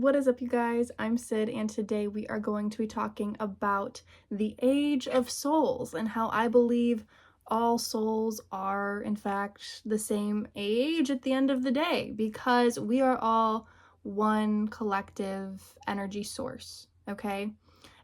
What is up, you guys? I'm Sid, and today we are going to be talking about the age of souls and how I believe all souls are, in fact, the same age at the end of the day, because we are all one collective energy source, okay?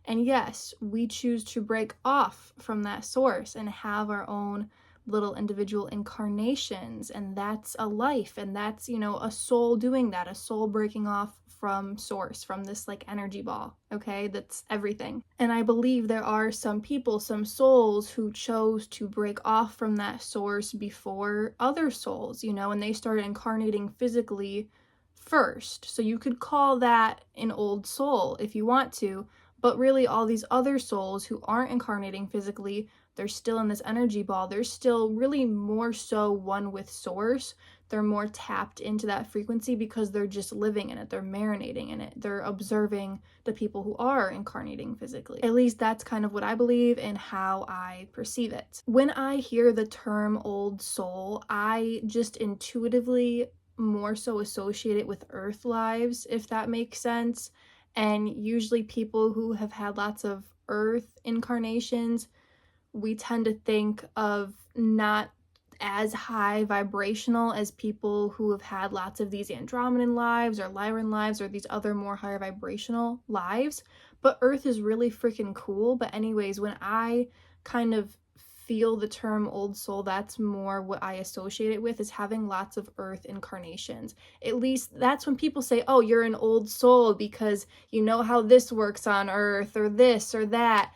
And yes, we choose to break off from that source and have our own little individual incarnations, and that's a life, and that's, a soul doing that, a soul breaking off from source, from this like energy ball, okay? That's everything. And I believe there are some people, some souls who chose to break off from that source before other souls, and they started incarnating physically first. So you could call that an old soul if you want to, but really all these other souls who aren't incarnating physically, they're still in this energy ball. They're still really more so one with source. They're more tapped into that frequency because they're just living in it. They're marinating in it. They're observing the people who are incarnating physically. At least that's kind of what I believe and how I perceive it. When I hear the term old soul, I just intuitively more so associate it with earth lives, if that makes sense. And usually people who have had lots of earth incarnations, we tend to think of not as high vibrational as people who have had lots of these Andromedan lives or Lyran lives or these other more higher vibrational lives. But Earth is really freaking cool. But anyways, when I kind of feel the term old soul, that's more what I associate it with, is having lots of earth incarnations. At least that's when people say, oh, you're an old soul because you know how this works on earth or this or that.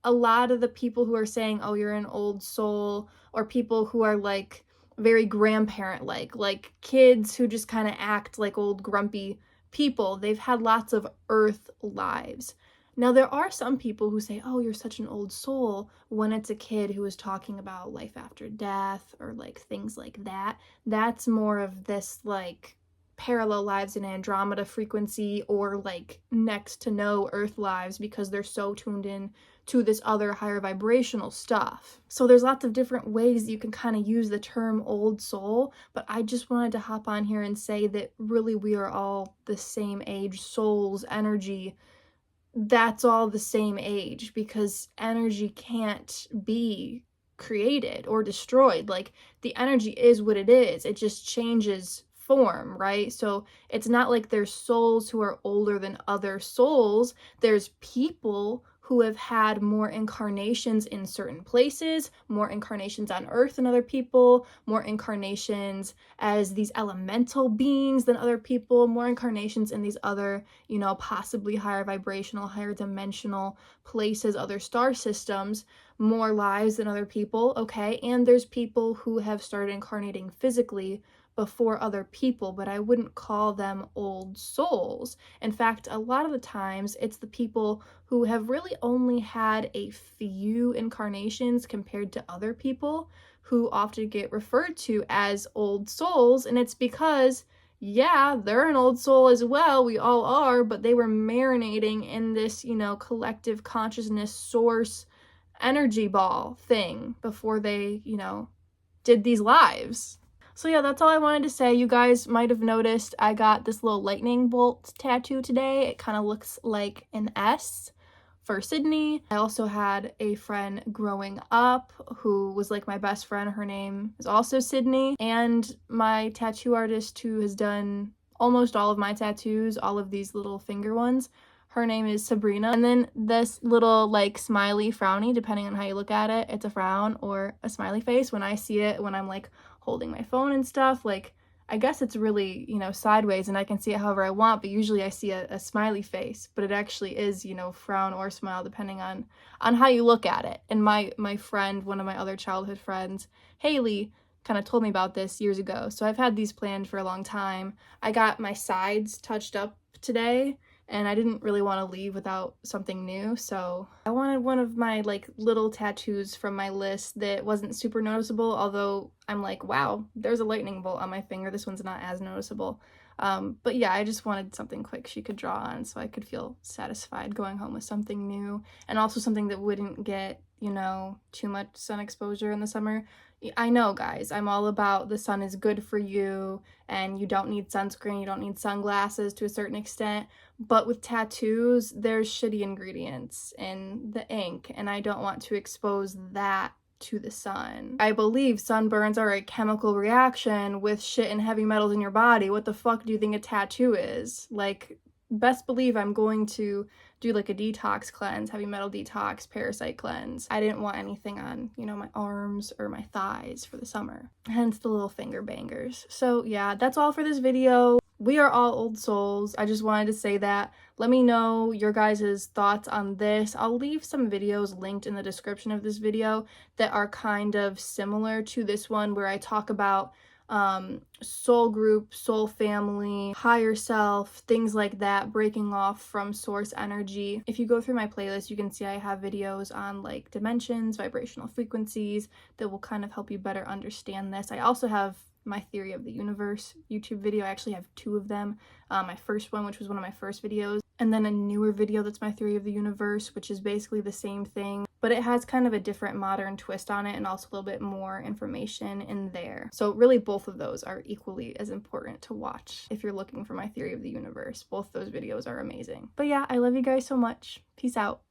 A lot of the people who are saying, oh, you're an old soul, or people who are like very grandparent like kids who just kind of act like old grumpy people, they've had lots of earth lives. Now, there are some people who say, oh, you're such an old soul, when it's a kid who is talking about life after death or like things like that. That's more of this like parallel lives in Andromeda frequency, or like next to no earth lives, because they're so tuned in to this other higher vibrational stuff. So there's lots of different ways you can kind of use the term old soul, but I just wanted to hop on here and say that really we are all the same age. Souls, energy, that's all the same age, because energy can't be created or destroyed. Like, the energy is what it is. It just changes form, right? So it's not like there's souls who are older than other souls. There's people who have had more incarnations in certain places, more incarnations on Earth than other people, more incarnations as these elemental beings than other people, more incarnations in these other, possibly higher vibrational, higher dimensional places, other star systems, more lives than other people, okay? And there's people who have started incarnating physically before other people, but I wouldn't call them old souls. In fact, a lot of the times it's the people who have really only had a few incarnations compared to other people who often get referred to as old souls, and it's because, yeah, they're an old soul as well, we all are, but they were marinating in this, collective consciousness source energy ball thing before they, did these lives. So yeah, that's all I wanted to say. You guys might have noticed I got this little lightning bolt tattoo today. It kind of looks like an S for Sydney. I also had a friend growing up who was like my best friend. Her name is also Sydney. And my tattoo artist who has done almost all of my tattoos, all of these little finger ones, her name is Sabrina. And then this little like smiley frowny, depending on how you look at it, it's a frown or a smiley face. When I see it, when I'm like holding my phone and stuff, like, I guess it's really, sideways and I can see it however I want, but usually I see a smiley face, but it actually is, frown or smile depending on how you look at it. And my friend, one of my other childhood friends, Haley, kind of told me about this years ago. So I've had these planned for a long time. I got my sides touched up today, and I didn't really want to leave without something new, so I wanted one of my like little tattoos from my list that wasn't super noticeable, although I'm like, wow, there's a lightning bolt on my finger. This one's not as noticeable. But yeah, I just wanted something quick she could draw on so I could feel satisfied going home with something new, and also something that wouldn't get you know, too much sun exposure in the summer. I know, guys, I'm all about the sun is good for you and you don't need sunscreen, you don't need sunglasses to a certain extent, but with tattoos, there's shitty ingredients in the ink, and I don't want to expose that to the sun. I believe sunburns are a chemical reaction with shit and heavy metals in your body. What the fuck do you think a tattoo is? Like, best believe I'm going to do like a detox cleanse, heavy metal detox, parasite cleanse. I didn't want anything on, you know, my arms or my thighs for the summer. Hence the little finger bangers. So yeah, that's all for this video. We are all old souls. I just wanted to say that. Let me know your guys' thoughts on this. I'll leave some videos linked in the description of this video that are kind of similar to this one, where I talk about soul group, soul family, higher self, things like that, breaking off from source energy. If you go through my playlist, you can see I have videos on like dimensions, vibrational frequencies that will kind of help you better understand this. I also have my theory of the universe YouTube video. I actually have 2 of them. My first one, which was one of my first videos, and then a newer video that's my theory of the universe, which is basically the same thing, but it has kind of a different modern twist on it and also a little bit more information in there. So really both of those are equally as important to watch if you're looking for my theory of the universe. Both those videos are amazing. But yeah, I love you guys so much. Peace out.